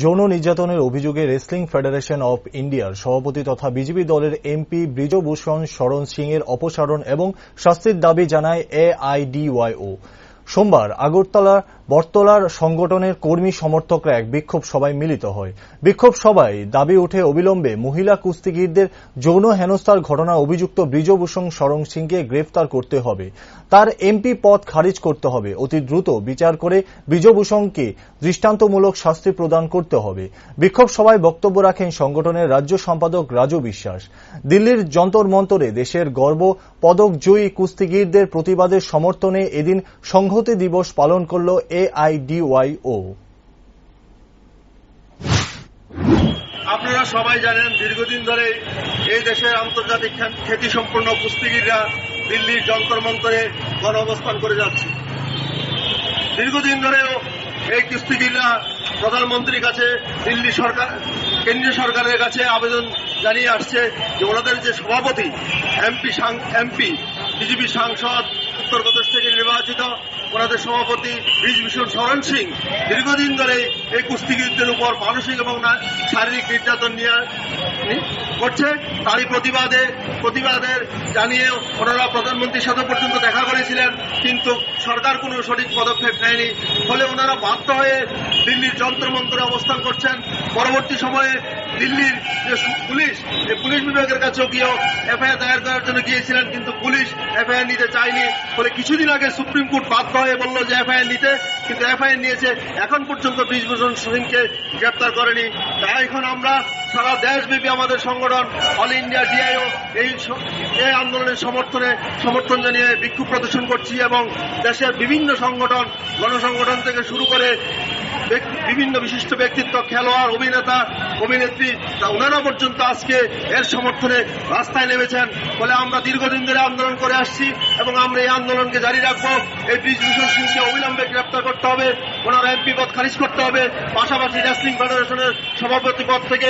যৌন নির্যাতনের অভিযোগে রেসলিং ফেডারেশন অব ইন্ডিয়ার সভাপতি তথা বিজেপি দলের এমপি ব্রিজভূষণ শরণ সিং এর অপসারণ এবং শাস্তির দাবি জানায় এআইডিওয়াইও। সোমবার আগরতলার বটতলার সংগঠনের কর্মী সমর্থকরা এক বিক্ষোভ সভায় মিলিত হয়। বিক্ষোভ সভায় দাবি ওঠে অবিলম্বে মহিলা কুস্তিগীরদের যৌন হেনস্থার ঘটনায় অভিযুক্ত ব্রিজভূষণ শরণ সিংকে গ্রেফতার করতে হবে, তার এমপি পদ খারিজ করতে হবে, অতি দ্রুত বিচার করে ব্রিজভূষণকে দৃষ্টান্তমূলক শাস্তি প্রদান করতে হবে। বিক্ষোভ সভায় বক্তব্য রাখেন সংগঠনের রাজ্য সম্পাদক রাজু বিশ্বাস। দিল্লির যন্তর মন্তরে দেশের গর্ব পদক জয়ী কুস্তিগীরদের প্রতিবাদের সমর্থনে এদিন সংহতি দিবস পালন করল এআইডিওয়াইও। আপনারা সবাই জানেন, দীর্ঘদিন ধরে এই দেশের আন্তর্জাতিক খ্যাতিসম্পন্ন কুস্তিগীররা দিল্লির যন্তর মন্তরে গণ অবস্থান করে যাচ্ছে। দীর্ঘদিন ধরেও এই কুস্তিগীররা প্রধানমন্ত্রীর কাছে, দিল্লি সরকার, কেন্দ্রীয় সরকারের কাছে আবেদন জানিয়ে আসছে যে ওনাদের যে সভাপতি এমপি বিজেপি সাংসদ উত্তরপ্রদেশ থেকে নির্বাচিত, ওনাদের সভাপতি ব্রিজভূষণ শরণ সিং দীর্ঘদিন ধরে এই কুস্তিগীরদের উপর মানসিক এবং শারীরিক নির্যাতন নিয়ে করছে। তারই প্রতিবাদের জানিয়ে ওনারা প্রধানমন্ত্রীর সাথে পর্যন্ত দেখা করেছিলেন, কিন্তু সরকার কোনো সঠিক পদক্ষেপ নেয়নি। ফলে ওনারা বাধ্য হয়ে দিল্লির যন্তর মন্তরে অবস্থান করছেন। পরবর্তী সময়ে দিল্লির যে পুলিশ বিভাগের কাছেও গিয়েও এফআইআর দায়ের করার জন্য গিয়েছিলেন, কিন্তু পুলিশ এফআইআর নিতে চায়নি। ফলে কিছুদিন আগে সুপ্রিম কোর্ট বাধ্য হয়ে বলল যে এফআইআর নিতে, কিন্তু এফআইআর নিয়েছে, এখন পর্যন্ত ব্রিজভূষণ সিংকে গ্রেপ্তার করেনি। তাই এখন আমরা সারা দেশব্যাপী আমাদের সংগঠন অল ইন্ডিয়া ডিআইও এই আন্দোলনের সমর্থন জানিয়ে বিক্ষোভ প্রদর্শন করছি এবং দেশের বিভিন্ন সংগঠন, গণসংগঠন থেকে শুরু করে বিভিন্ন বিশিষ্ট ব্যক্তিত্ব, খেলোয়াড়, অভিনেতা, অভিনেত্রী, ওনারা পর্যন্ত আজকে এর সমর্থনে রাস্তায় নেমেছেন। ফলে আমরা দীর্ঘদিন ধরে আন্দোলন করে আসছি এবং আমরা এই আন্দোলনকে জারি রাখবো। এই ব্রিজভূষণ সিংকে অবিলম্বে গ্রেপ্তার করতে হবে, ওনার এমপি পদ খারিজ করতে হবে, পাশাপাশি রেসলিং ফেডারেশনের সভাপতি পদ থেকে